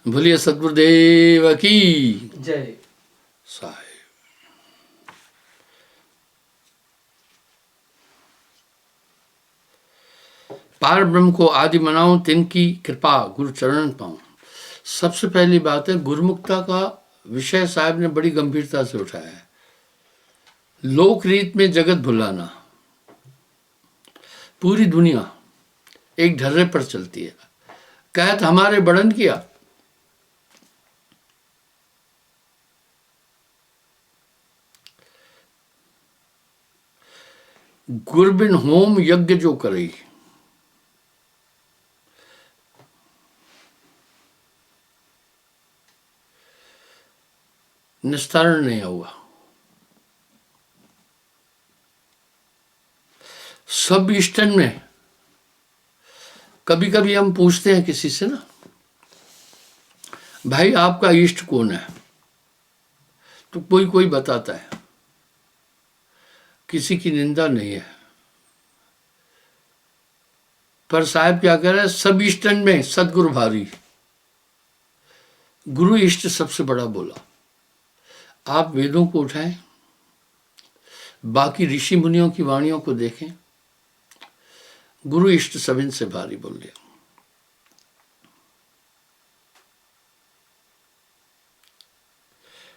बोलिए सतगुरुदेव की जय। साहेब। पार ब्रह्म को आदि मनाऊं, तिनकी कृपा गुरु चरण पाऊं। सबसे पहली बात है, गुरुमुक्ता का विषय साहब ने बड़ी गंभीरता से उठाया है। लोक रीत में जगत भुलाना। पूरी दुनिया एक ढर्रे पर चलती है। कहत हमारे बड़न किया, गुरबिन होम यज्ञ जो करे, निस्तारण नहीं होगा। सब ईस्टर्न में कभी कभी हम पूछते हैं किसी से ना, भाई आपका इष्ट कौन है, तो कोई कोई बताता है। किसी की निंदा नहीं है, पर साहब क्या कह रहे हैं, सब ईस्टर्न में सदगुरु भारी। गुरु इष्ट सबसे बड़ा बोला। आप वेदों को उठाएं, बाकी ऋषि मुनियों की वाणियों को देखें, गुरु इष्ट सब इनसे भारी बोल दिया।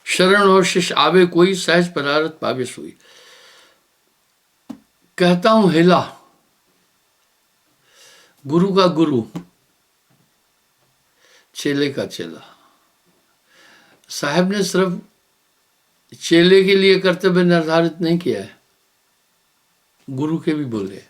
शरण और शिष्य आवे कोई, सहज पदारथ पावे सोई। कहता हूं हेला, गुरु का गुरु, चेले का चेला। साहब ने सिर्फ चेले के लिए कर्तव्य निर्धारित नहीं किया है, गुरु के भी बोले।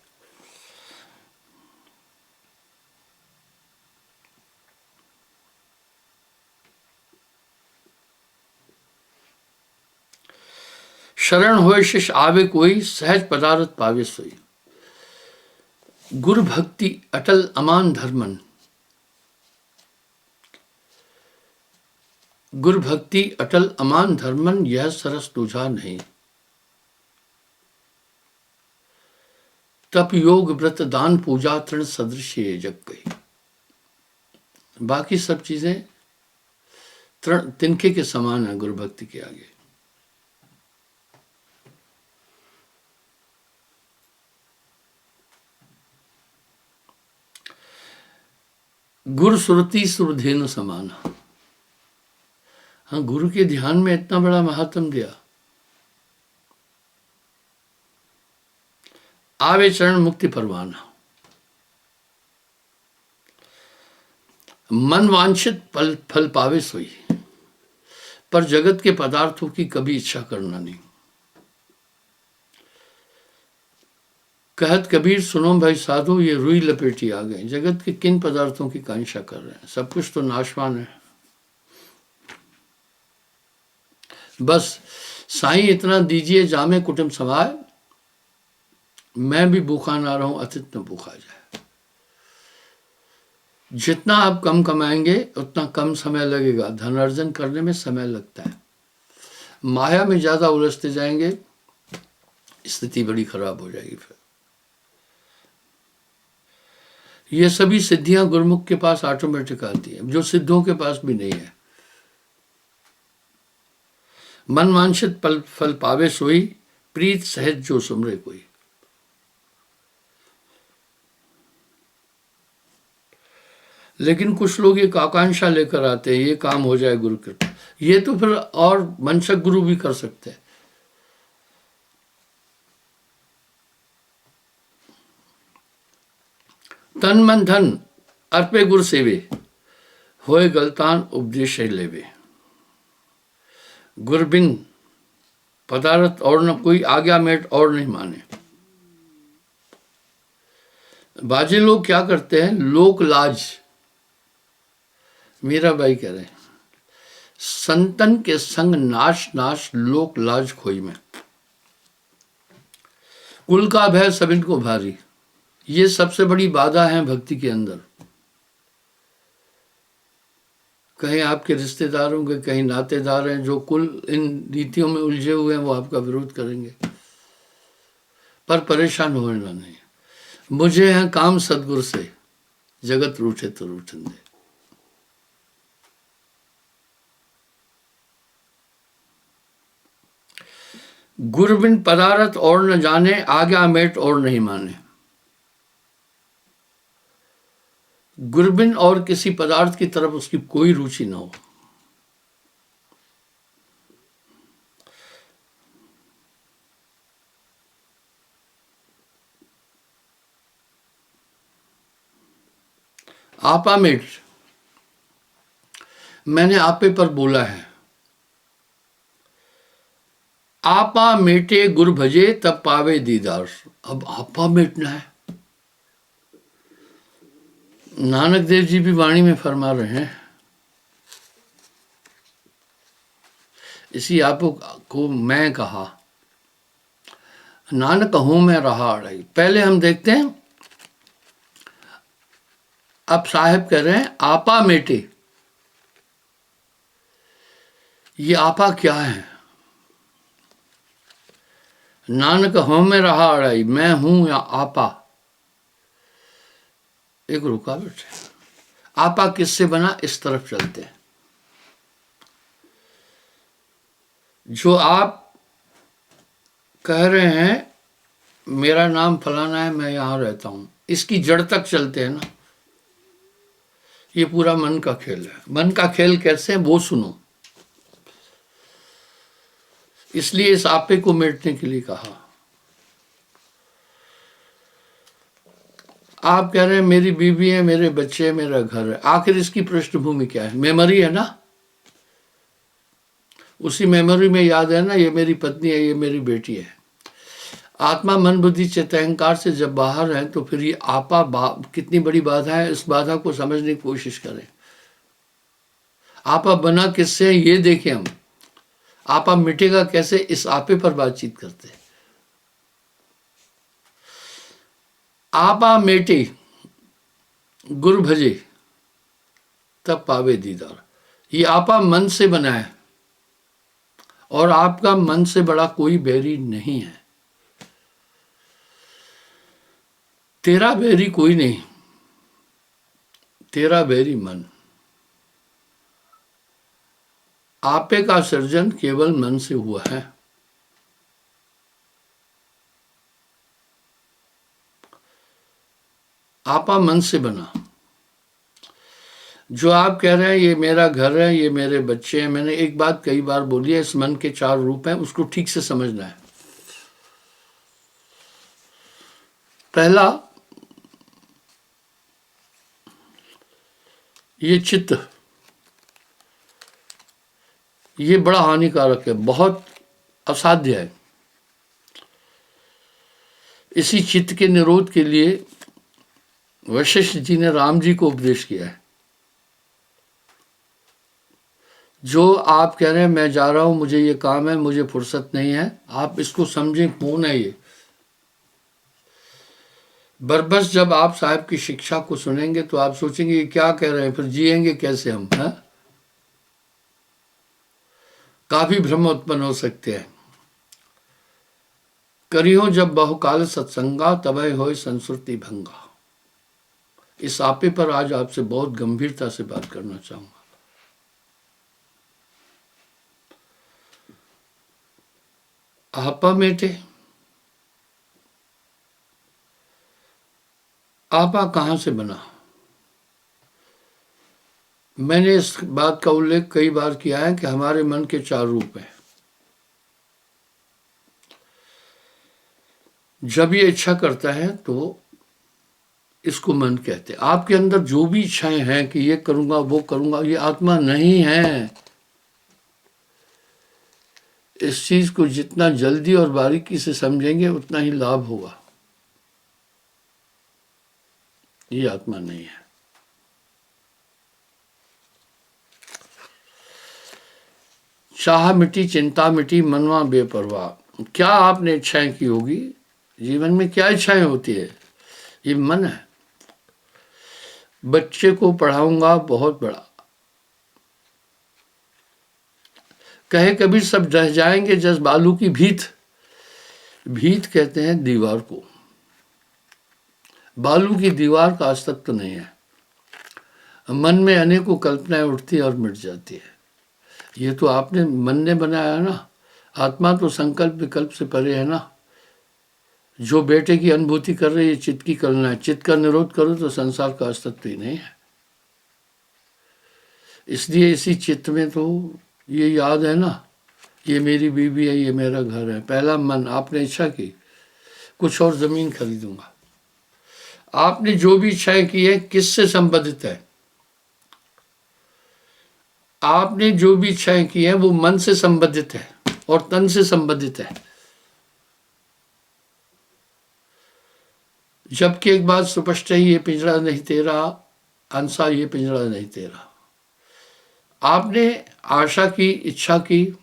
शरण होए शिष्य आवे कोई, सहज पदारथ पावे सोई। गुरु भक्ति अटल अमान धर्मन। गुरु भक्ति अटल अमान धर्मन, यह सरस तुझा नहीं। तप योग व्रत दान पूजा तृण सदृश ये जग गई। बाकी सब चीजें तृण तिनके के समान है गुरु भक्ति के आगे। गुरु सुरति सुरधेनु समाना। हाँ, गुरु के ध्यान में इतना बड़ा महात्म दिया। आवे चरण मुक्ति परवाना। मन वांछित फल पावे सोई, पर जगत के पदार्थों की कभी इच्छा करना नहीं। कहत कबीर सुनो भाई साधु, ये रुई लपेटी आ गए। जगत के किन पदार्थों की कांक्षा कर रहे हैं, सब कुछ तो नाशवान है। बस साईं इतना दीजिए, जामे कुटुंब समाए, मैं भी भूखा ना रहूं, अतिथ न भूखा जाए। जितना आप कम कमाएंगे उतना कम समय लगेगा। धन अर्जन करने में समय लगता है। माया में ज्यादा उलझते जाएंगे, स्थिति बड़ी खराब हो जाएगी। फिर ये सभी सिद्धियां गुरुमुख के पास ऑटोमेटिक आती है, जो सिद्धों के पास भी नहीं है। मन वांछित फल पावे सोई, प्रीत सहज जो सुमरे कोई। लेकिन कुछ लोग एक आकांक्षा लेकर आते हैं, ये काम हो जाए गुरु कृपा। ये तो फिर और वंशक गुरु भी कर सकते हैं। तन मन धन अर्पे गुरु सेवे, होए गलतान उपदेश लेवे। गुरबिन पदार्थ और न कोई, आज्ञा मेट और नहीं माने। बाजे लोग क्या करते हैं, लोक लाज। मीरा बाई कह रहे हैं, संतन के संग नाश नाश, लोक लाज खोई में। कुल का भय सब इनको भारी। ये सबसे बड़ी बाधा है भक्ति के अंदर। कहीं आपके रिश्तेदार होंगे, कहीं नातेदार हैं, जो कुल इन रीतियों में उलझे हुए हैं, वो आपका विरोध करेंगे। पर परेशान होना नहीं। मुझे है काम सदगुरु से, जगत रूठे तो रूठन दे। गुर बिन पदारथ और न जाने, आज्ञा मेट और नहीं माने। गुर बिन और किसी पदार्थ की तरफ उसकी कोई रुचि न हो। आपा मेट, मैंने आपे पर बोला है। आपा मेटे गुर भजे तब पावे दीदार। अब आपा मेटना है। नानक देव जी भी वाणी में फरमा रहे हैं, इसी आप को मैं कहा, नानक हूं मैं रहा अड़ाई। पहले हम देखते हैं, अब साहब कह रहे हैं आपा मेटे। ये आपा क्या है? नानक हूं मैं रहा अड़ाई, मैं हूं या आपा, एक रुकावट है। आपा किससे बना, इस तरफ चलते हैं। जो आप कह रहे हैं मेरा नाम फलाना है, मैं यहां रहता हूं, इसकी जड़ तक चलते हैं ना। ये पूरा मन का खेल है। मन का खेल कैसे है वो सुनो। इसलिए इस आपे को मिटने के लिए कहा। आप कह रहे हैं मेरी बीवी है, मेरे बच्चे है, मेरा घर है। आखिर इसकी पृष्ठभूमि क्या है? मेमोरी है ना। उसी मेमोरी में याद है ना, ये मेरी पत्नी है, ये मेरी बेटी है। आत्मा मन बुद्धि चित्त अहंकार से जब बाहर है तो फिर ये आपा कितनी बड़ी बाधा है, इस बाधा को समझने की कोशिश करें। आपा बना किससे है ये देखें हम। आपा मिटेगा कैसे, इस आपे पर बातचीत करते हैं। आपा मेटे गुरु भजे तब पावे दीदार। ये आपा मन से बना है और आपका मन से बड़ा कोई बैरी नहीं है। तेरा बैरी कोई नहीं, तेरा बैरी मन। आपे का सृजन केवल मन से हुआ है। आपा मन से बना। जो आप कह रहे हैं ये मेरा घर है, ये मेरे बच्चे हैं, मैंने एक बात कई बार बोली है, इस मन के 4 रूप हैं, उसको ठीक से समझना है। पहला, ये चित्त, ये बड़ा हानिकारक है, बहुत असाध्य है। इसी चित्त के निरोध के लिए वशिष्ठ जी ने राम जी को उपदेश किया है। जो आप कह रहे हैं मैं जा रहा हूं, मुझे ये काम है, मुझे फुर्सत नहीं है, आप इसको समझें कौन है ये। बरबस जब आप साहब की शिक्षा को सुनेंगे तो आप सोचेंगे ये क्या कह रहे हैं, फिर जिएंगे कैसे हम, है? काफी भ्रम उत्पन्न हो सकते हैं। करियो जब बहुकाल सत्संगा, तबे होय संस्कृति भंगा। इस आपे पर आज आपसे बहुत गंभीरता से बात करना चाहूंगा। आपा मेटे, आपा कहां से बना? मैंने इस बात का उल्लेख कई बार किया है कि हमारे मन के 4 रूप हैं। जब ये इच्छा करता है तो इसको मन कहते हैं। आपके अंदर जो भी इच्छाएं हैं कि ये करूंगा वो करूंगा, ये आत्मा नहीं है। इस चीज को जितना जल्दी और बारीकी से समझेंगे उतना ही लाभ होगा। ये आत्मा नहीं है। चाह मिटी चिंता मिटी, मनवा बेपरवाह। क्या आपने इच्छाएं की होगी? जीवन में क्या इच्छाएं होती है? ये मन है। बच्चे को पढ़ाऊंगा, बहुत बड़ा। कहे कबीर सब ढह जाएंगे जस बालू की भीत। भीत कहते हैं दीवार को। बालू की दीवार का अस्तित्व तो नहीं है। मन में अनेकों कल्पनाएं उठती और मिट जाती है। ये तो आपने मन ने बनाया ना। आत्मा तो संकल्प विकल्प से परे है ना। जो बेटे की अनुभूति कर रही है, चित्त की करना है। चित्त का निरोध करो तो संसार का अस्तित्व ही नहीं है। इसलिए इसी चित्त में तो ये याद है ना, ये मेरी बीवी है, ये मेरा घर है। पहला मन, आपने इच्छा की कुछ और जमीन खरीदूंगा। आपने जो भी इच्छाएं की है किससे संबंधित है? आपने जो भी इच्छाएं की है वो मन से संबंधित है और तन से संबंधित है। जबकि एक बात स्पष्ट है, ये पिंजरा नहीं तेरा, अंसा ये पिंजरा नहीं तेरा। आपने आशा की, इच्छा की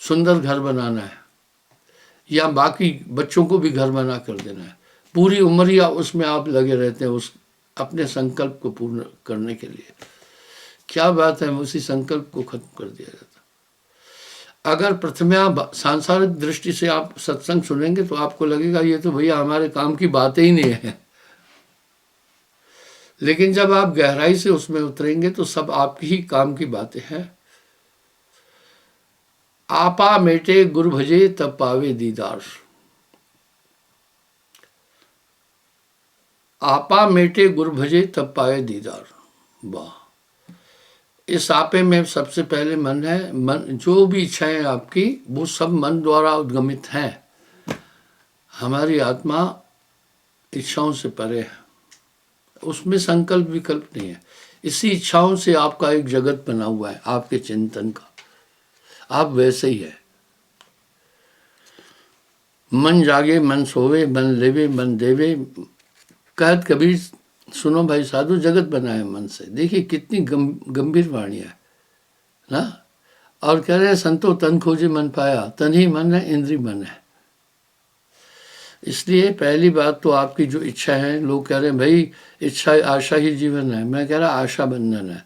सुंदर घर बनाना है या बाकी बच्चों को भी घर बना कर देना है, पूरी उम्र या उसमें आप लगे रहते हैं उस अपने संकल्प को पूर्ण करने के लिए। क्या बात है, उसी संकल्प को खत्म कर दिया जाता। अगर प्रथमा सांसारिक दृष्टि से आप सत्संग सुनेंगे तो आपको लगेगा ये तो भैया हमारे काम की बातें ही नहीं है। लेकिन जब आप गहराई से उसमें उतरेंगे तो सब आपकी ही काम की बातें हैं। आपा मेटे गुरु भजे तब पावे दीदार। आपा मेटे गुरु भजे तब पाए दीदार। वाह! इस आपे में सबसे पहले मन है। मन, जो भी इच्छाएं आपकी वो सब मन द्वारा उद्गमित हैं। हमारी आत्मा इच्छाओं से परे है, उसमें संकल्प विकल्प नहीं है। इसी इच्छाओं से आपका एक जगत बना हुआ है, आपके चिंतन का। आप वैसे ही है। मन जागे मन सोवे, मन लेवे मन देवे। कहत कबीर, सुनो भाई साधु, जगत बना है मन से। देखिए कितनी गंभीर वाणी है ना। और कह रहे हैं संतो तन खोजे मन पाया। तन ही मन है, इंद्री मन है। इसलिए पहली बात तो आपकी जो इच्छा है, लोग कह रहे हैं भाई इच्छा आशा ही जीवन है। मैं कह रहा आशा बंधन है।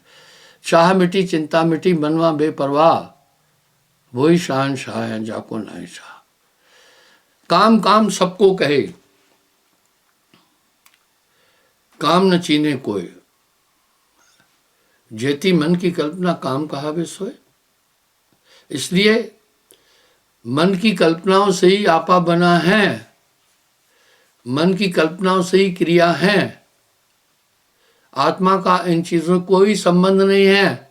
चाह मिटी चिंता मिटी, मनवा बेपरवाह, वही शहंशाह है जाको नाई शाह। काम काम सबको कहे, काम न चीने कोई। जेती मन की कल्पना काम कहावे सोए। इसलिए मन की कल्पनाओं से ही आपा बना है, मन की कल्पनाओं से ही क्रिया है। आत्मा का इन चीजों कोई संबंध नहीं है।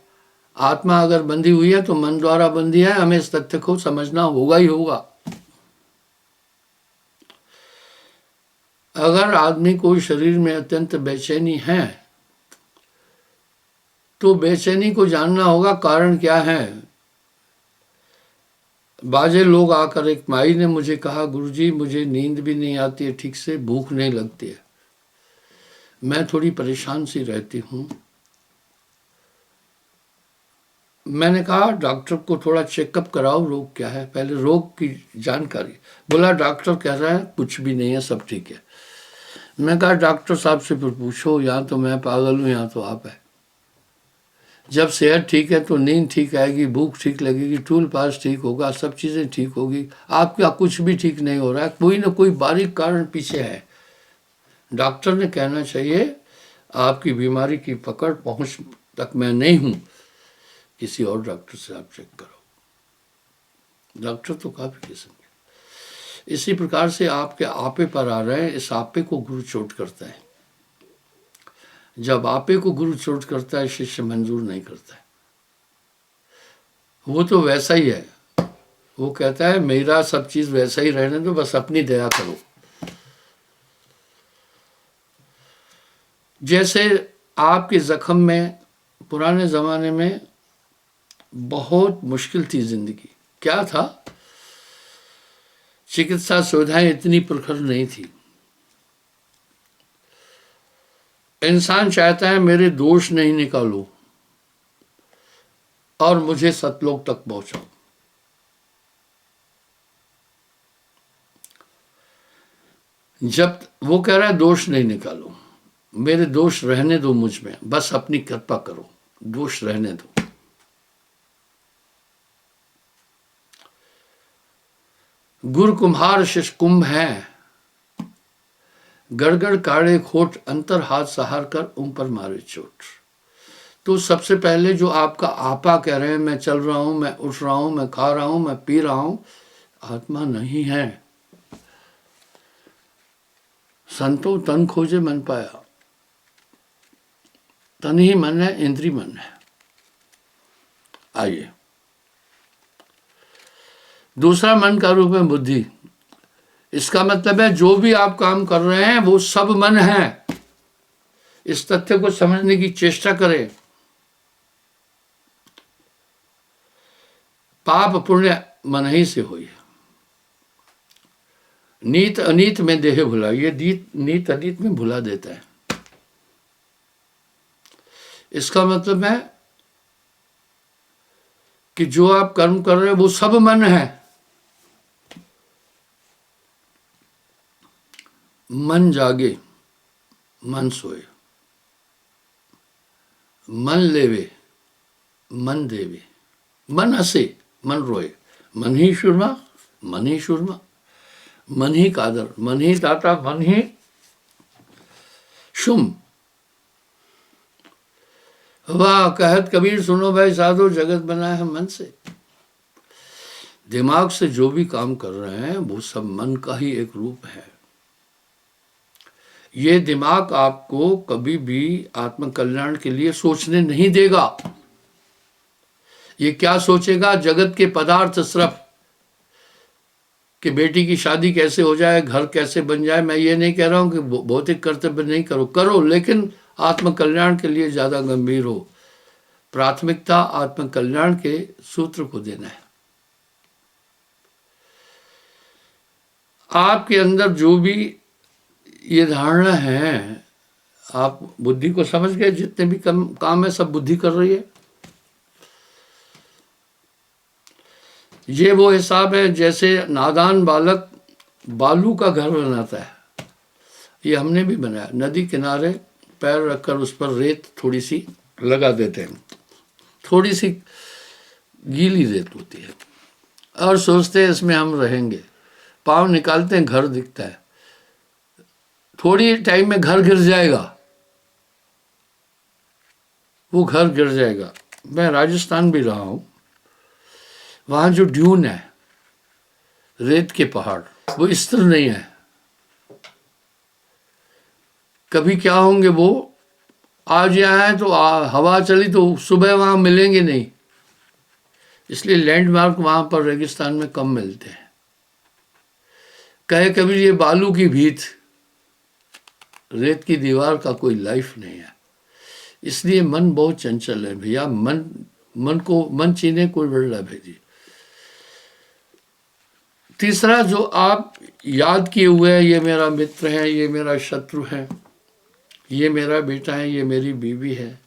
आत्मा अगर बंधी हुई है तो मन द्वारा बंधी है। हमें इस तथ्य को समझना होगा ही होगा। अगर आदमी को शरीर में अत्यंत बेचैनी है तो बेचैनी को जानना होगा कारण क्या है। बाजे लोग आकर, एक माई ने मुझे कहा, गुरुजी मुझे नींद भी नहीं आती है ठीक से, भूख नहीं लगती है, मैं थोड़ी परेशान सी रहती हूँ। मैंने कहा डॉक्टर को थोड़ा चेकअप कराओ, रोग क्या है, पहले रोग की जानकारी। बोला डॉक्टर कह रहा है कुछ भी नहीं है, सब ठीक है। मैं कहा डॉक्टर साहब से फिर पूछो, या तो मैं पागल हूँ या तो आप है। जब सेहत ठीक है तो नींद ठीक आएगी, भूख ठीक लगेगी, टूल पास ठीक होगा, सब चीज़ें ठीक होगी। आपका कुछ भी ठीक नहीं हो रहा है, कोई ना कोई बारीक कारण पीछे है। डॉक्टर ने कहना चाहिए आपकी बीमारी की पकड़ पहुंच तक मैं नहीं हूं, किसी और डॉक्टर से आप चेक करो। डॉक्टर तो काफी किस्म के। इसी प्रकार से आपके आपे पर आ रहे हैं। इस आपे को गुरु चोट करता है। जब आपे को गुरु चोट करता है, शिष्य मंजूर नहीं करता है। वो तो वैसा ही है। वो कहता है मेरा सब चीज वैसा ही रहने दो, बस अपनी दया करो। जैसे आपके जख्म में पुराने जमाने में बहुत मुश्किल थी जिंदगी। क्या था, चिकित्सा सुविधाएं इतनी प्रखर नहीं थी। इंसान चाहता है मेरे दोष नहीं निकालो और मुझे सतलोक तक पहुंचाओ। जब वो कह रहा है दोष नहीं निकालो, मेरे दोष रहने दो मुझ में, बस अपनी कृपा करो, दोष रहने दो। गुरु कुम्हार शिष्य कुंभ है, गड़गड़ काड़े खोट, अंतर हाथ सहार कर उन पर मारे चोट। तो सबसे पहले जो आपका आपा कह रहे हैं, मैं चल रहा हूं, मैं उठ रहा हूं, मैं खा रहा हूं, मैं पी रहा हूं, आत्मा नहीं है। संतो तन खोजे मन पाया। तन ही मन है, इंद्री मन है। आइए, दूसरा मन का रूप है बुद्धि। इसका मतलब है जो भी आप काम कर रहे हैं वो सब मन है। इस तथ्य को समझने की चेष्टा करें। पाप पुण्य मन ही से हुई। नीत अनीत में देह भुला, ये नीत अनीत में भुला देता है। इसका मतलब है कि जो आप कर्म कर रहे हैं वो सब मन है। मन जागे मन सोए, मन लेवे मन देवे, मन हंसे मन रोए, मन ही सुरमा मन ही सुरमा, मन ही कादर मन ही दाता मन ही शुम। वाह कहत कबीर सुनो भाई साधो, जगत बना है मन से। दिमाग से जो भी काम कर रहे हैं वो सब मन का ही एक रूप है। ये दिमाग आपको कभी भी आत्म कल्याण के लिए सोचने नहीं देगा। ये क्या सोचेगा? जगत के पदार्थ सिर्फ कि बेटी की शादी कैसे हो जाए, घर कैसे बन जाए। मैं ये नहीं कह रहा हूं कि भौतिक कर्तव्य नहीं करो, करो, लेकिन आत्म कल्याण के लिए ज्यादा गंभीर हो। प्राथमिकता आत्म कल्याण के सूत्र को देना है। आपके अंदर जो भी ये धारणा है, आप बुद्धि को समझ गए, जितने भी काम है सब बुद्धि कर रही है। ये वो हिसाब है जैसे नादान बालक बालू का घर बनाता है। ये हमने भी बनाया। नदी किनारे पैर रखकर उस पर रेत थोड़ी सी लगा देते हैं, थोड़ी सी गीली रेत होती है, और सोचते हैं इसमें हम रहेंगे। पाँव निकालते हैं, घर दिखता है। थोड़ी टाइम में घर गिर जाएगा, वो घर गिर जाएगा। मैं राजस्थान भी रहा हूं, वहां जो ड्यून है, रेत के पहाड़, वो स्थिर नहीं है। कभी क्या होंगे वो, आज यहाँ है तो हवा चली तो सुबह वहां मिलेंगे नहीं। इसलिए लैंडमार्क वहां पर रेगिस्तान में कम मिलते हैं। कहे कभी ये बालू की भीत, रेत की दीवार का कोई लाइफ नहीं है। इसलिए मन बहुत चंचल है भैया। मन चीने कोई बड़ा भेजी। तीसरा जो आप याद किए हुए हैं, ये मेरा मित्र है, ये मेरा शत्रु है, ये मेरा बेटा है, ये मेरी बीवी है,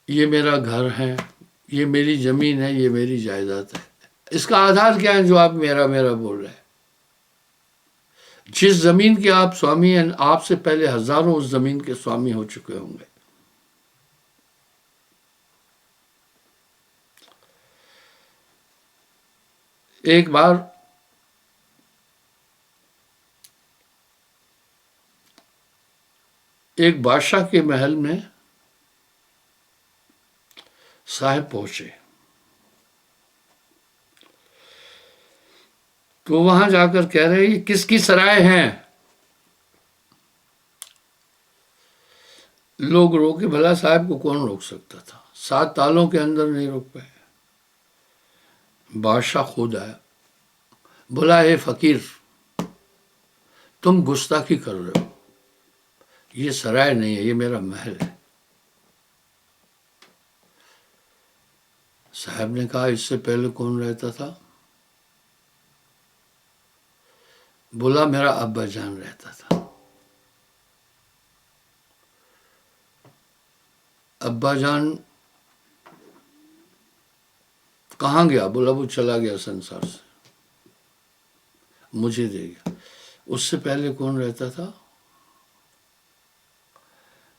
ये मेरा घर है, ये मेरी जमीन है, ये मेरी जायदाद है। इसका आधार क्या है जो आप मेरा मेरा बोल रहे हैं? जिस जमीन के आप स्वामी हैं, आपसे पहले हजारों उस जमीन के स्वामी हो चुके होंगे। एक बार एक बादशाह के महल में साहब पहुंचे, तो वहां जाकर कह रहे हैं किसकी सराय है। लोग रोके, भला साहब को कौन रोक सकता था? 7 तालों के अंदर नहीं रोक पाए। बादशाह खुद आया, बोला हे फकीर, तुम गुस्ताखी कर रहे हो, ये सराय नहीं है, ये मेरा महल है। साहब ने कहा इससे पहले कौन रहता था? बोला मेरा अब्बा जान रहता था। अब्बा जान कहाँ गया? बोला वो चला गया संसार से, मुझे दे गया। उससे पहले कौन रहता था?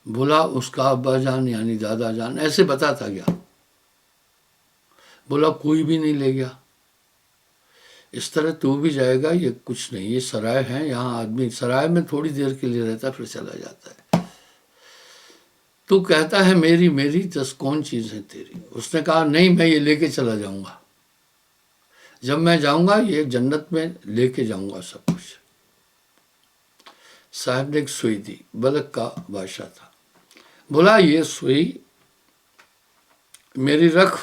बोला उसका अब्बा जान यानी दादा जान, ऐसे बताता गया। बोला कोई भी नहीं ले गया। इस तरह तू भी जाएगा, ये कुछ नहीं, ये सराय है, यहाँ आदमी सराय में थोड़ी देर के लिए रहता फिर चला जाता है। तू कहता है मेरी मेरी, दस कौन चीज है तेरी। उसने कहा नहीं, मैं ये लेके चला जाऊंगा, जब मैं जाऊंगा ये जन्नत में लेके जाऊंगा सब कुछ। साहब ने एक सुई दी, बलक का बादशाह था, बोला ये सुई मेरी रख,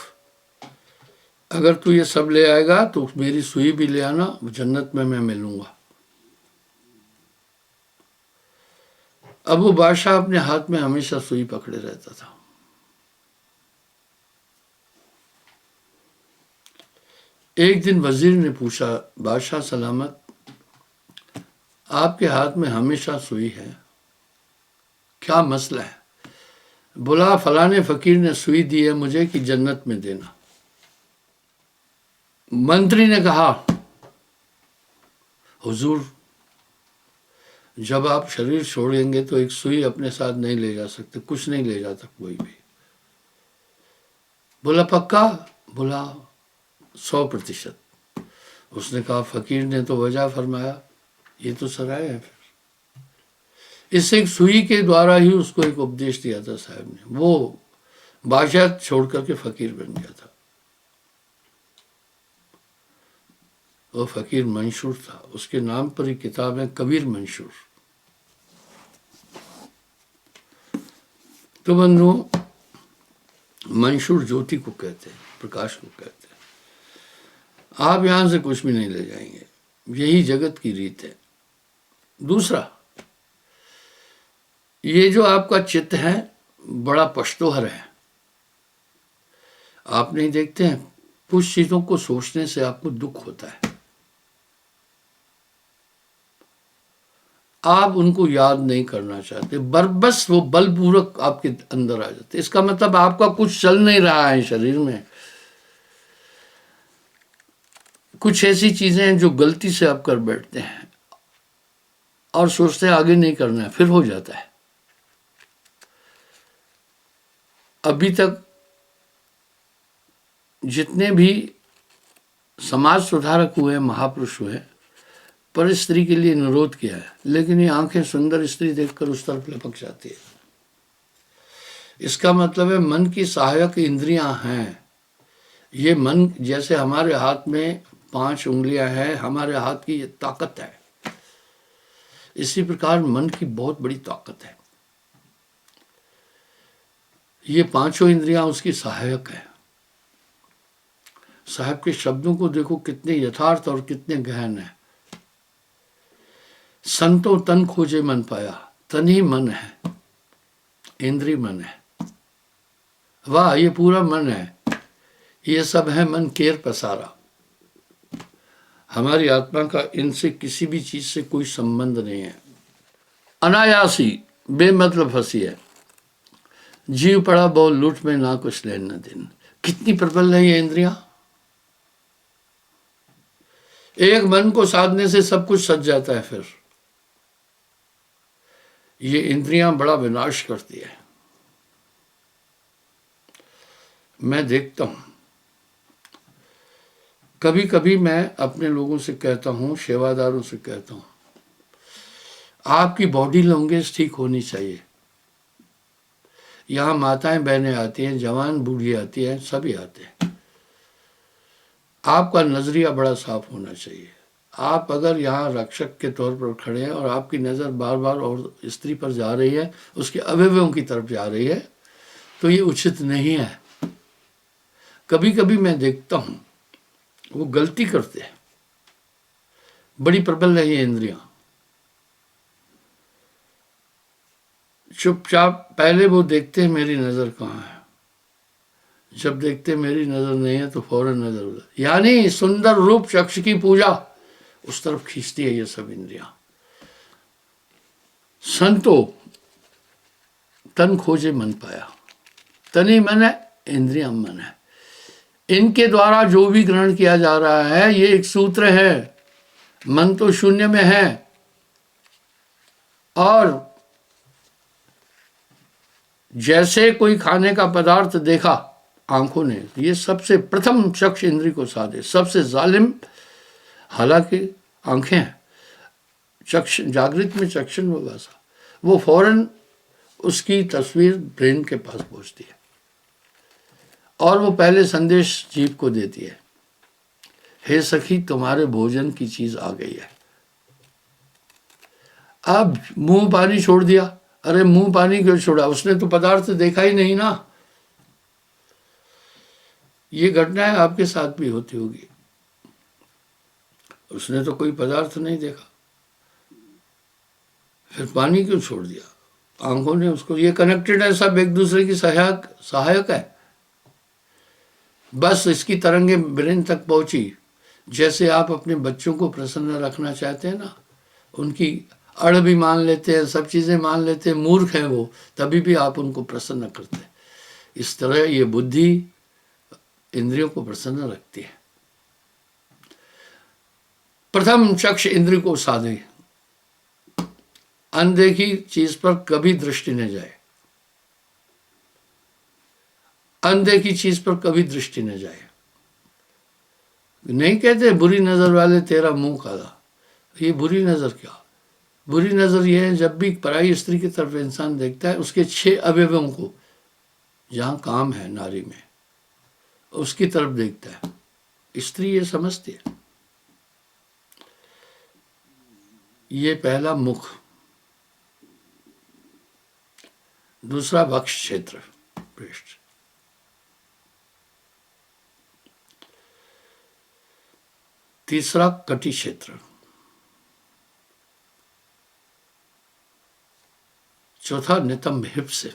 अगर तू ये सब ले आएगा तो मेरी सुई भी ले आना, जन्नत में मैं मिलूंगा। अब वो बादशाह अपने हाथ में हमेशा सुई पकड़े रहता था। एक दिन वजीर ने पूछा, बादशाह सलामत, आपके हाथ में हमेशा सुई है, क्या मसला है? बोला फलाने फकीर ने सुई दी है मुझे कि जन्नत में देना। मंत्री ने कहा, हुजूर जब आप शरीर छोड़ेंगे तो एक सुई अपने साथ नहीं ले जा सकते, कुछ नहीं ले जाता कोई भी। बोला पक्का? बोला 100%। उसने कहा फकीर ने तो वजह फरमाया, ये तो सराय है। फिर इस एक सुई के द्वारा ही उसको एक उपदेश दिया था साहब ने, वो बादशाह छोड़ करके फकीर बन गया था। वो फकीर मंशूर था, उसके नाम पर ही किताब है कबीर मंशूर। तो बंधुओं, मंशूर ज्योति को कहते हैं, प्रकाश को कहते हैं। आप यहां से कुछ भी नहीं ले जाएंगे, यही जगत की रीत है। दूसरा, ये जो आपका चित्त है बड़ा पश्तोहर है। आप नहीं देखते हैं, कुछ चीजों को सोचने से आपको दुख होता है, आप उनको याद नहीं करना चाहते, बस वो बलपूर्वक आपके अंदर आ जाते। इसका मतलब आपका कुछ चल नहीं रहा है शरीर में, कुछ ऐसी चीजें हैं जो गलती से आप कर बैठते हैं और सोचते हैं आगे नहीं करना है, फिर हो जाता है। अभी तक जितने भी समाज सुधारक हुए, महापुरुष हुए, पर स्त्री के लिए निरोध किया है, लेकिन ये आंखें सुंदर स्त्री देखकर उस तरफ लपक जाती है। इसका मतलब है मन की सहायक इंद्रियां हैं। ये मन जैसे हमारे हाथ में 5 उंगलियां हैं, हमारे हाथ की ये ताकत है, इसी प्रकार मन की बहुत बड़ी ताकत है। ये 5 इंद्रियां उसकी सहायक है। साहब के शब्दों को देखो कितने यथार्थ और कितने गहन है। संतो तन खोजे मन पाया, तन ही मन है, इंद्री मन है। वाह, ये पूरा मन है, ये सब है मन केर पसारा। हमारी आत्मा का इनसे किसी भी चीज से कोई संबंध नहीं है। अनायासी बेमतलब फंसी है, जीव पड़ा बहुत लूट में, ना कुछ लेन न देन। कितनी प्रबल है ये इंद्रियां। एक मन को साधने से सब कुछ सज जाता है। फिर ये इंद्रियां बड़ा विनाश करती है। मैं देखता हूं, कभी कभी मैं अपने लोगों से कहता हूं, सेवादारों से कहता हूं, आपकी बॉडी लैंग्वेज ठीक होनी चाहिए। यहां माताएं बहनें आती हैं, जवान बूढ़ी आती हैं, सभी आते हैं। आपका नजरिया बड़ा साफ होना चाहिए। आप अगर यहाँ रक्षक के तौर पर खड़े हैं और आपकी नज़र बार बार और स्त्री पर जा रही है, उसके अवयवों की तरफ जा रही है, तो ये उचित नहीं है। कभी कभी मैं देखता हूं वो गलती करते हैं, बड़ी प्रबल है ये इंद्रियां। चुपचाप पहले वो देखते हैं मेरी नजर कहाँ है, जब देखते मेरी नजर नहीं है तो फौरन नजर उधर, यानी सुंदर रूप चक्ष की पूजा उस तरफ खींचती है ये सब इंद्रियां। संतो तन खोजे मन पाया, तन ही मन है, इंद्रियां मन है। इनके द्वारा जो भी ग्रहण किया जा रहा है ये एक सूत्र है। मन तो शून्य में है, और जैसे कोई खाने का पदार्थ देखा आंखों ने, ये सबसे प्रथम चक्षु इंद्री को साधे, सबसे जालिम हालांकि आंखें हैं। चक्षु जागृत में चक्षुन वगासा, वो फौरन उसकी तस्वीर ब्रेन के पास पहुंचती है और वो पहले संदेश जीभ को देती है, हे सखी तुम्हारे भोजन की चीज आ गई है। अब मुंह पानी छोड़ दिया। अरे मुंह पानी क्यों छोड़ा? उसने तो पदार्थ देखा ही नहीं ना। ये घटनाएं आपके साथ भी होती होगी। उसने तो कोई पदार्थ नहीं देखा, फिर पानी क्यों छोड़ दिया? आंखों ने उसको, ये कनेक्टेड है, सब एक दूसरे की सहायक है। बस इसकी तरंगे ब्रेन तक पहुंची। जैसे आप अपने बच्चों को प्रसन्न रखना चाहते हैं ना, उनकी अड़ भी मान लेते हैं, सब चीजें मान लेते हैं, मूर्ख हैं वो, तभी भी आप उनको प्रसन्न करते हैं। इस तरह ये बुद्धि इंद्रियों को प्रसन्न रखती है। प्रथम चक्षु इंद्रिय को साधे, अनदेखी चीज पर कभी दृष्टि न जाए। अनदेखी चीज पर कभी दृष्टि न जाए। नहीं कहते बुरी नजर वाले तेरा मुंह काला। ये बुरी नजर क्या? बुरी नजर ये है जब भी पराई स्त्री की तरफ इंसान देखता है, उसके 6 अवयवों को, जहां काम है नारी में, उसकी तरफ देखता है। स्त्री ये समझती है। ये पहला मुख, दूसरा वक्ष क्षेत्र, पृष्ठ, तीसरा कटी क्षेत्र, चौथा नितंब हिप से,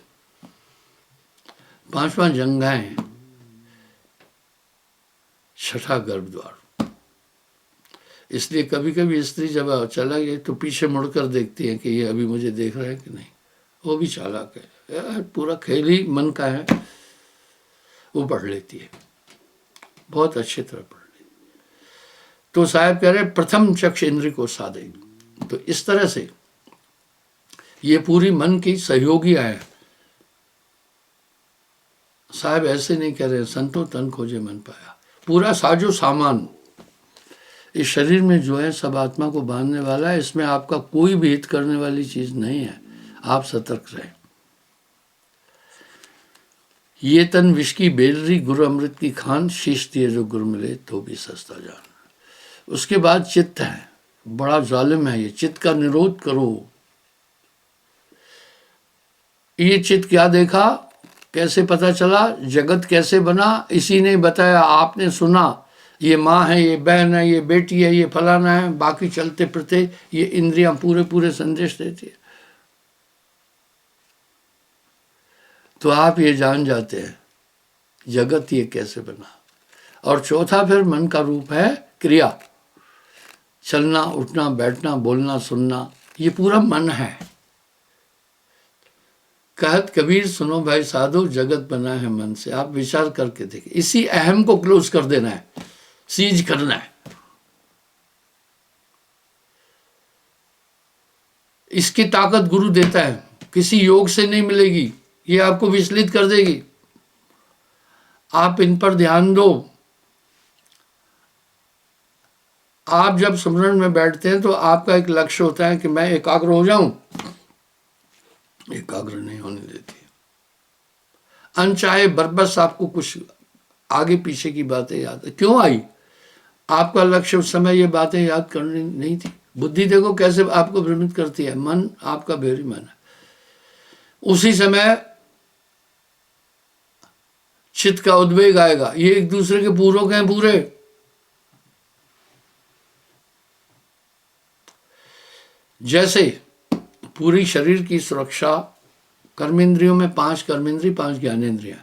पांचवा जंघाएं, छठा गर्भद्वार। इसलिए कभी कभी स्त्री जब चला गई तो पीछे मुड़कर देखती है कि ये अभी मुझे देख रहा है कि नहीं। वो भी चालाक है यार, पूरा खेल ही मन का है। वो पढ़ लेती है, बहुत अच्छी तरह पढ़ लेती। तो साहब कह रहे प्रथम चक्षु इंद्रिय को साधे। तो इस तरह से ये पूरी मन की सहयोगी है। साहब ऐसे नहीं कह रहे संतो तन खोजे मन पाया। पूरा साजो सामान इस शरीर में जो है सब आत्मा को बांधने वाला है। इसमें आपका कोई भी हित करने वाली चीज नहीं है। आप सतर्क रहें। ये तन विष की बेलरी, गुरु अमृत की खान, शीश दिए जो गुरु मिले तो भी सस्ता जान। उसके बाद चित्त है, बड़ा जालिम है ये। चित्त का निरोध करो। ये चित्त क्या देखा, कैसे पता चला, जगत कैसे बना, इसी ने बताया, आपने सुना। ये माँ है, ये बहन है, ये बेटी है, ये फलाना है, बाकी चलते फिरते ये इंद्रियां पूरे पूरे संदेश देती है। तो आप ये जान जाते हैं जगत ये कैसे बना। और चौथा फिर मन का रूप है क्रिया, चलना, उठना, बैठना, बोलना, सुनना, ये पूरा मन है। कहत कबीर सुनो भाई साधु, जगत बना है मन से। आप विचार करके देखिए, इसी अहम को क्लोज कर देना है, सीज करना है। इसकी ताकत गुरु देता है, किसी योग से नहीं मिलेगी। ये आपको विचलित कर देगी। आप इन पर ध्यान दो। आप जब स्मरण में बैठते हैं तो आपका एक लक्ष्य होता है कि मैं एकाग्र हो जाऊं। एकाग्र नहीं होने देती। अनचाहे बरबस आपको कुछ आगे पीछे की बातें याद क्यों आई? आपका लक्ष्य उस समय ये बातें याद करनी नहीं थी। बुद्धि देखो कैसे आपको भ्रमित करती है। मन आपका भेरी मन है। उसी समय चित्त का उद्वेग आएगा। ये एक दूसरे के पूरक हैं पूरे। जैसे पूरी शरीर की सुरक्षा कर्मेंद्रियों में 5 कर्मेंद्रिय 5 ज्ञानेंद्रियां।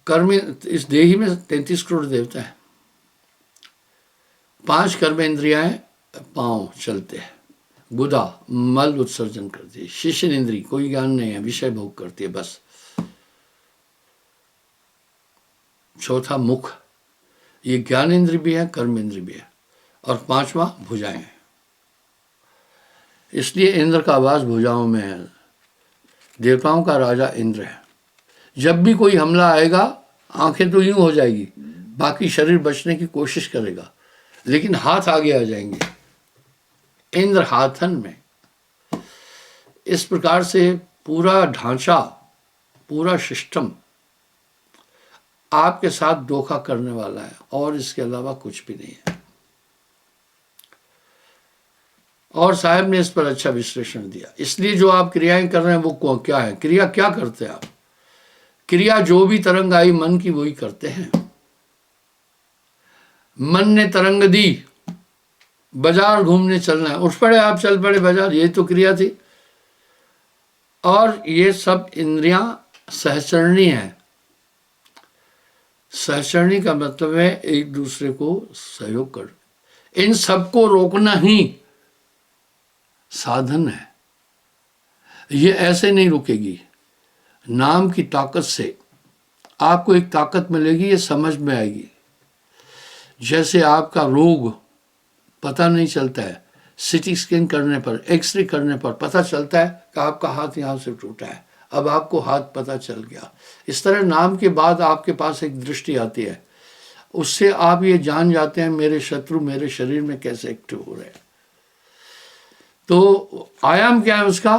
कर्म इस देही में 33 करोड़ देवता है। 5 कर्मेंद्रियां, पांव चलते हैं, गुदा मल उत्सर्जन करती है, शिशन इंद्री कोई ज्ञान नहीं है, विषय भोग करती है बस। चौथा मुख, ये ज्ञान इंद्र भी है, कर्म इंद्र भी है। और 5वां भुजाएं। इसलिए इंद्र का वास भुजाओं में है। देवताओं का राजा इंद्र है। जब भी कोई हमला आएगा आंखें तो यूं हो जाएगी, बाकी शरीर बचने की कोशिश करेगा, लेकिन हाथ आगे आ जाएंगे। इंद्र हाथन में। इस प्रकार से पूरा ढांचा, पूरा सिस्टम आपके साथ धोखा करने वाला है और इसके अलावा कुछ भी नहीं है। और साहब ने इस पर अच्छा विश्लेषण दिया। इसलिए जो आप क्रियाएं कर रहे हैं वो क्या है? क्रिया क्या करते हैं आप? क्रिया जो भी तरंग आई मन की वही करते हैं। मन ने तरंग दी, बाजार घूमने चलना है, उठ पड़े आप, चल पड़े बाजार, ये तो क्रिया थी। और ये सब इंद्रियां सहचरणी है। सहचरणी का मतलब है एक दूसरे को सहयोग कर, इन सबको रोकना ही साधन है। ये ऐसे नहीं रुकेगी। नाम की ताकत से आपको एक ताकत मिलेगी, ये समझ में आएगी। जैसे आपका रोग पता नहीं चलता है, सीटी स्कैन करने पर, एक्सरे करने पर पता चलता है कि आपका हाथ यहाँ से टूटा है, अब आपको हाथ पता चल गया। इस तरह नाम के बाद आपके पास एक दृष्टि आती है, उससे आप ये जान जाते हैं मेरे शत्रु मेरे शरीर में कैसे एक्टिव हो रहे हैं। तो आयाम क्या है उसका?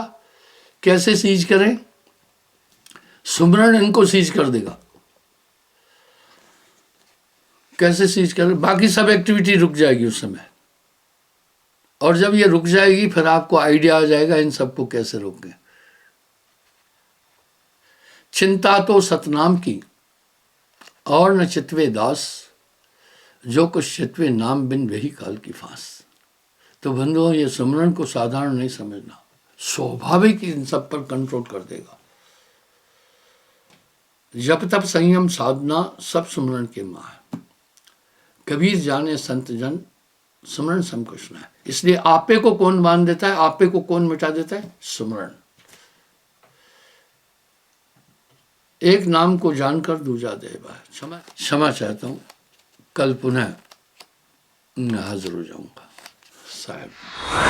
कैसे सीज करें? सुमरण इनको सीज कर देगा। कैसे सीज करें? बाकी सब एक्टिविटी रुक जाएगी उस समय, और जब ये रुक जाएगी फिर आपको आइडिया आ जाएगा इन सबको कैसे रोकें। चिंता तो सतनाम की और न चितवे दास, जो कुछ चितवे नाम बिन वही काल की फांस। तो बंधुओं, ये सुमरण को साधारण नहीं समझना, स्वाभाविक इन सब पर कंट्रोल कर देगा। जप तप संयम साधना सब सुमरण के माँ है। कबीर जाने संत जन सुमरण सम कुछ न है। इसलिए आपे को कौन बांध देता है, आपे को कौन मिटा देता है? सुमरण। एक नाम को जानकर दूजा देवा। क्षमा चाहता हूं, कल पुनः हाजिर हो जाऊंगा साहब।